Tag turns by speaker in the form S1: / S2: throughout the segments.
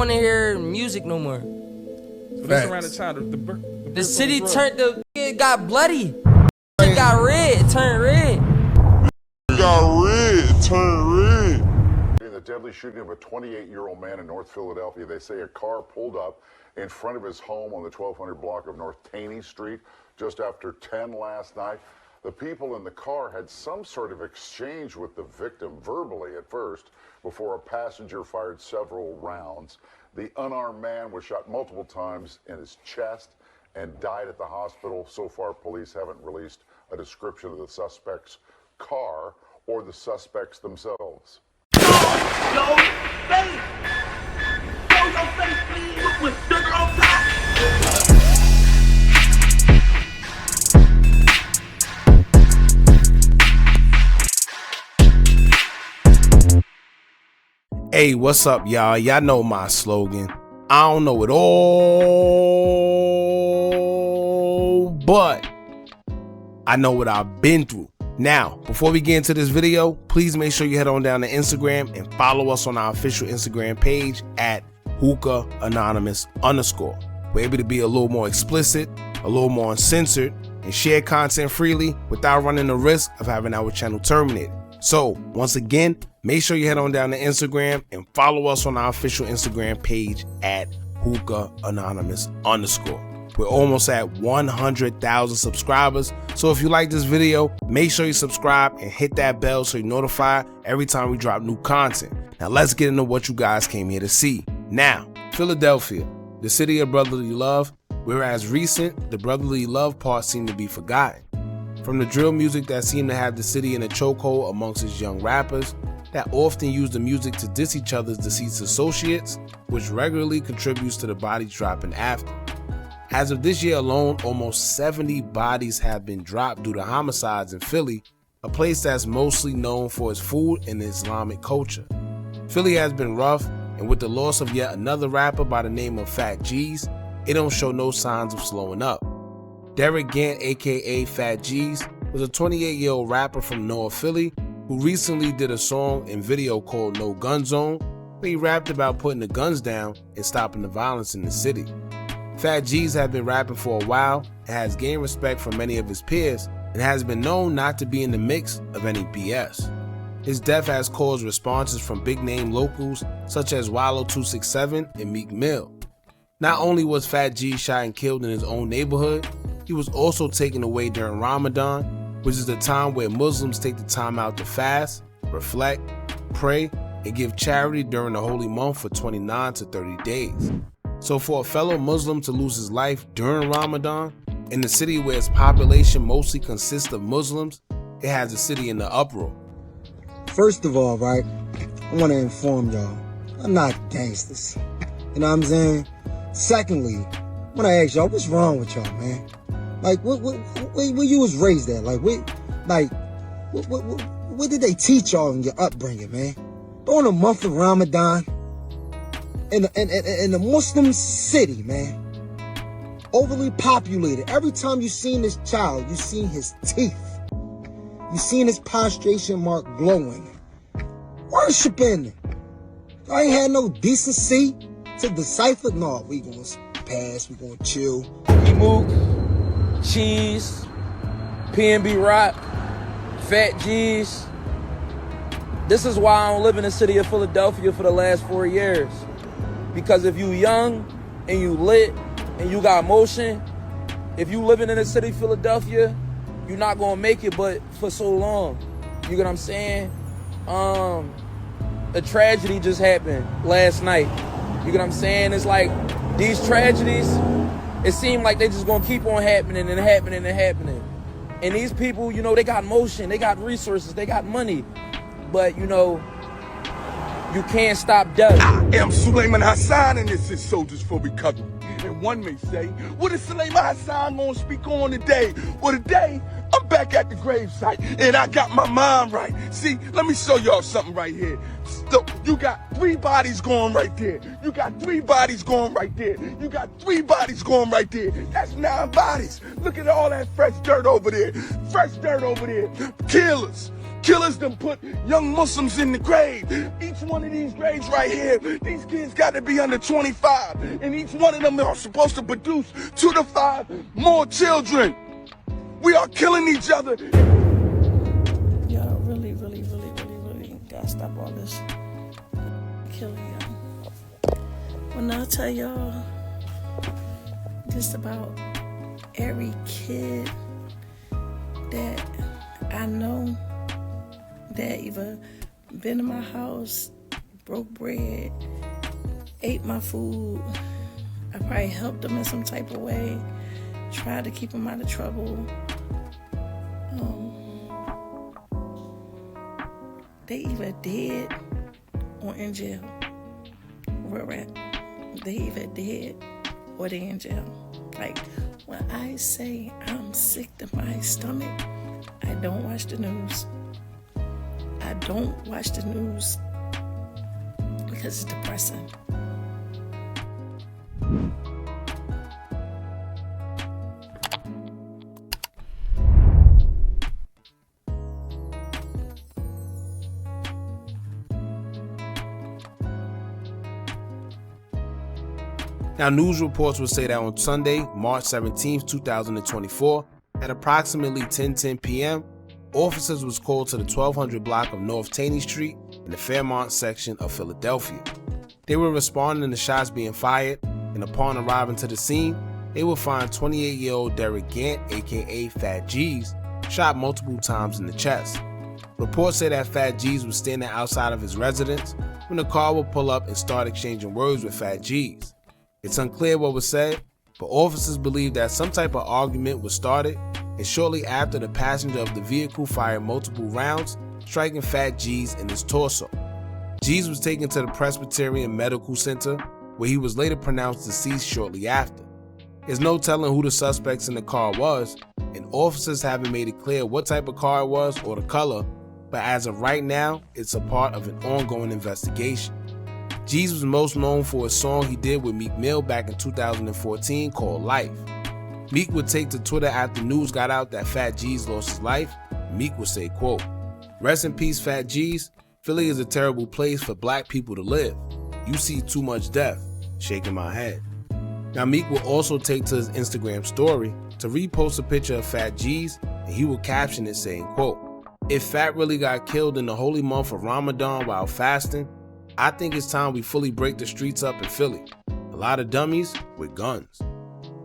S1: want to hear music no more.
S2: So this around the time
S1: the city turned, it got bloody. It got red, it turned red.
S3: The deadly shooting of a 28-year-old man in North Philadelphia. They say a car pulled up in front of his home on the 1200 block of North Taney Street just after 10 last night. The people in the car had some sort of exchange with the victim verbally at first before a passenger fired several rounds. The unarmed man was shot multiple times in his chest and died at the hospital. So far, police haven't released a description of the suspect's car or the suspects themselves.
S4: Yo, face! Show your face, please, with sugar on top!
S5: Hey, what's up, y'all? Y'all know my slogan. I don't know it all, but I know what I've been through. Now, before we get into this video, please make sure you head on down to Instagram and follow us on our official Instagram page at Hookah Anonymous _. We're able to be a little more explicit, a little more uncensored, and share content freely without running the risk of having our channel terminated. So, once again, make sure you head on down to Instagram and follow us on our official Instagram page at Hookah Anonymous _. We're almost at 100,000 subscribers. So if you like this video, make sure you subscribe and hit that bell so you're notified every time we drop new content. Now let's get into what you guys came here to see. Now, Philadelphia, the city of brotherly love, whereas recent, the brotherly love part seemed to be forgotten. From the drill music that seemed to have the city in a chokehold amongst its young rappers that often use the music to diss each other's deceased associates, which regularly contributes to the bodies dropping after. As of this year alone, almost 70 bodies have been dropped due to homicides in Philly, a place that's mostly known for its food and Islamic culture. Philly has been rough, and with the loss of yet another rapper by the name of phatgeez, it don't show no signs of slowing up. Derek Gant, aka phatgeez, was a 28-year-old rapper from North Philly who recently did a song and video called No Gun Zone, where he rapped about putting the guns down and stopping the violence in the city. Phatgeez has been rapping for a while and has gained respect from many of his peers and has been known not to be in the mix of any BS. His death has caused responses from big-name locals such as Wallo267 and Meek. Not only was phatgeez shot and killed in his own neighborhood, he was also taken away during Ramadan, which is the time where Muslims take the time out to fast, reflect, pray, and give charity during the holy month for 29 to 30 days. So for a fellow Muslim to lose his life during Ramadan, in the city where its population mostly consists of Muslims, it has the city in the uproar.
S6: First of all, right, I want to inform y'all, I'm not gangsters. You know what I'm saying? Secondly, I want to ask y'all, what's wrong with y'all, man? Like, where you was raised at? Like, what did they teach y'all in your upbringing, man? During the month of Ramadan, in the Muslim city, man, overly populated. Every time you seen this child, you seen his teeth. You seen his prostration mark glowing. Worshiping. I ain't had no decency to decipher. No, we gonna pass, we gonna chill.
S7: Mook, Cheese, PNB Rock, phatgeez. This is why I don't live in the city of Philadelphia for the last 4 years. Because if you young and you lit and you got motion, if you living in the city of Philadelphia, you're not gonna make it but for so long. You get what I'm saying? A tragedy just happened last night. You get what I'm saying? It's like these tragedies, it seems like they just gonna keep on happening and happening and happening. And these people, you know, they got motion, they got resources, they got money. But, you know, you can't stop death.
S4: I am Suleiman Hassan, and this is Soldiers for Recovery. And one may say, what is Suleiman Hassan gonna speak on today? Well, today, I'm back at the gravesite, and I got my mind right. See, let me show y'all something right here. So, you got 3 bodies going right there. You got 3 bodies going right there. You got 3 bodies going right there. That's 9 bodies. Look at all that fresh dirt over there. Fresh dirt over there. Killers. Killers done put young Muslims in the grave. Each one of these graves right here, these kids got to be under 25. And each one of them are supposed to produce 2 to 5 more children. We are killing each other.
S8: Y'all really gotta stop all this killing, y'all. When I tell y'all just about every kid that I know that either been in my house, broke bread, ate my food, I probably helped them in some type of way, tried to keep them out of trouble. They either dead or in jail. Real rap. They either dead or they in jail. Like, when I say I'm sick to my stomach, I don't watch the news. I don't watch the news because it's depressing.
S5: Now, news reports would say that on Sunday, March 17, 2024, at approximately 10:10 p.m., officers was called to the 1200 block of North Taney Street in the Fairmont section of Philadelphia. They were responding to shots being fired, and upon arriving to the scene, they would find 28-year-old Derek Gant, aka phatgeez, shot multiple times in the chest. Reports say that phatgeez was standing outside of his residence when the car would pull up and start exchanging words with phatgeez. It's unclear what was said, but officers believe that some type of argument was started, and shortly after, the passenger of the vehicle fired multiple rounds, striking phatgeez in his torso. Geez was taken to the Presbyterian Medical Center, where he was later pronounced deceased shortly after. There's no telling who the suspects in the car was, and officers haven't made it clear what type of car it was or the color, but as of right now, it's a part of an ongoing investigation. Geez was most known for a song he did with Meek back in 2014 called Life. Meek would take to Twitter after news got out that phatgeez lost his life. Meek would say, quote, "Rest in peace, phatgeez. Philly is a terrible place for black people to live. You see too much death." Shaking my head. Now, Meek will also take to his Instagram story to repost a picture of phatgeez, and he will caption it saying, quote, "If Phat really got killed in the holy month of Ramadan while fasting, I think it's time we fully break the streets up in Philly. A lot of dummies with guns."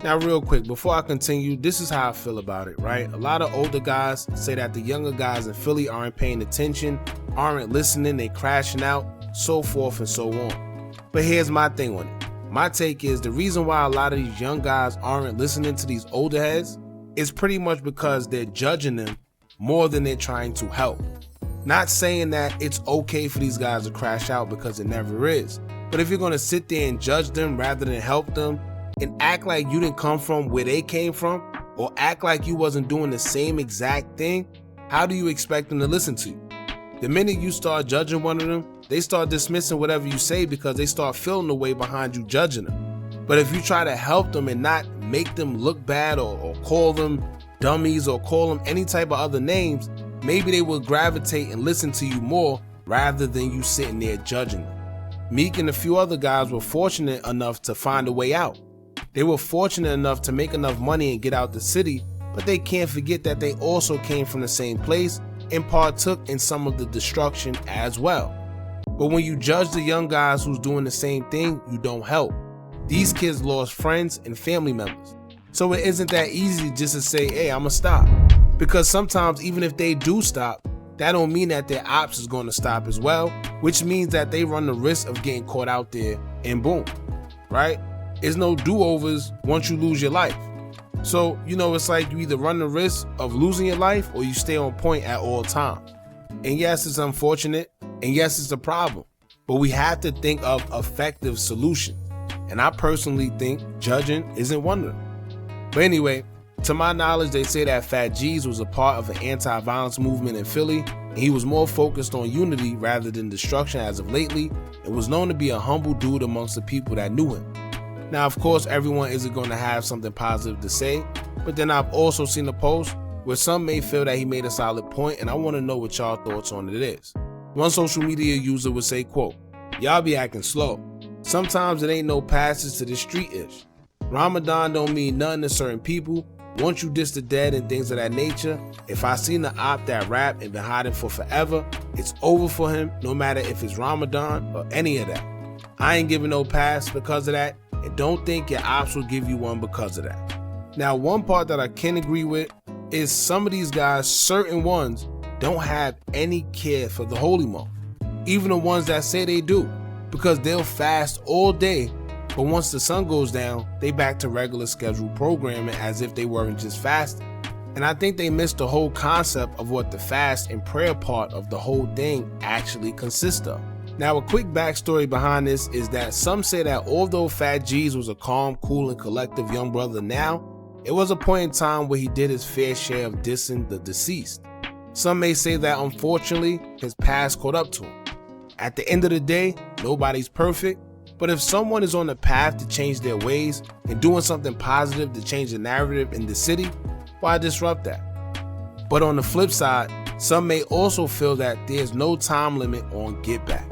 S5: Now, real quick, before I continue, this is how I feel about it, right? A lot of older guys say that the younger guys in Philly aren't paying attention, aren't listening, they crashing out, so forth and so on. But here's my thing on it. My take is the reason why a lot of these young guys aren't listening to these older heads is pretty much because they're judging them more than they're trying to help. Not saying that it's okay for these guys to crash out, because it never is. But if you're gonna sit there and judge them rather than help them and act like you didn't come from where they came from, or act like you wasn't doing the same exact thing, how do you expect them to listen to you? The minute you start judging one of them, they start dismissing whatever you say because they start feeling the way behind you judging them. But if you try to help them and not make them look bad or call them dummies or call them any type of other names, maybe they will gravitate and listen to you more rather than you sitting there judging them. Meek and a few other guys were fortunate enough to find a way out. They were fortunate enough to make enough money and get out the city, but they can't forget that they also came from the same place and partook in some of the destruction as well. But when you judge the young guys who's doing the same thing, you don't help. These kids lost friends and family members. So it isn't that easy just to say, hey, I'ma stop. Because sometimes even if they do stop, that don't mean that their ops is going to stop as well, which means that they run the risk of getting caught out there and boom, right? There's no do-overs once you lose your life. So, it's like you either run the risk of losing your life or you stay on point at all times. And yes, it's unfortunate, and yes, it's a problem, but we have to think of effective solutions. And I personally think judging isn't one of them. But anyway, to my knowledge, they say that phatgeez was a part of an anti-violence movement in Philly, and he was more focused on unity rather than destruction as of lately, and was known to be a humble dude amongst the people that knew him. Now, of course, everyone isn't going to have something positive to say, but then I've also seen a post where some may feel that he made a solid point, and I want to know what y'all thoughts on it is. One social media user would say, quote, "Y'all be acting slow. Sometimes it ain't no passage to the street-ish. Ramadan don't mean nothing to certain people. Once you diss the dead and things of that nature, if I seen the op that rap and been hiding for forever, it's over for him, no matter if it's Ramadan or any of that. I ain't giving no pass because of that, and don't think your ops will give you one because of that." Now, one part that I can agree with is some of these guys, certain ones, don't have any care for the holy month. Even the ones that say they do, because they'll fast all day, but once the sun goes down, they back to regular scheduled programming as if they weren't just fasting. And I think they missed the whole concept of what the fast and prayer part of the whole thing actually consists of. Now, a quick backstory behind this is that some say that although phatgeez was a calm, cool, and collective young brother now, it was a point in time where he did his fair share of dissing the deceased. Some may say that unfortunately, his past caught up to him. At the end of the day, nobody's perfect, but if someone is on the path to change their ways and doing something positive to change the narrative in the city, why disrupt that? But on the flip side, some may also feel that there's no time limit on get back.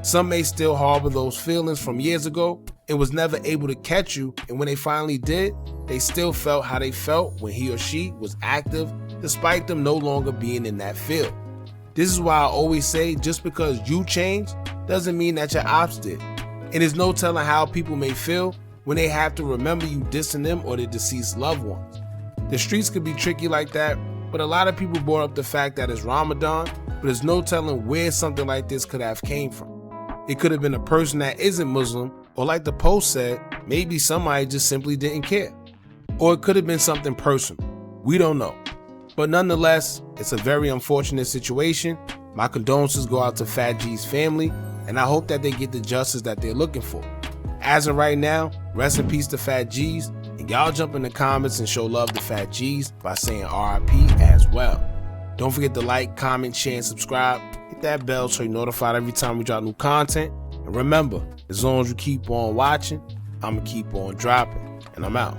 S5: Some may still harbor those feelings from years ago and was never able to catch you, and when they finally did, they still felt how they felt when he or she was active, despite them no longer being in that field. This is why I always say, just because you changed doesn't mean that your ops did. And there's no telling how people may feel when they have to remember you dissing them or their deceased loved ones. The streets could be tricky like that, but a lot of people brought up the fact that it's Ramadan, but there's no telling where something like this could have came from. It could have been a person that isn't Muslim, or like the post said, maybe somebody just simply didn't care. Or it could have been something personal. We don't know. But nonetheless, it's a very unfortunate situation. My condolences go out to phatgeez family, and I hope that they get the justice that they're looking for. As of right now, rest in peace to phatgeez, and y'all jump in the comments and show love to phatgeez by saying RIP as well. Don't forget to like, comment, share, and subscribe. Hit that bell so you're notified every time we drop new content. And remember, as long as you keep on watching, I'ma keep on dropping. And I'm out.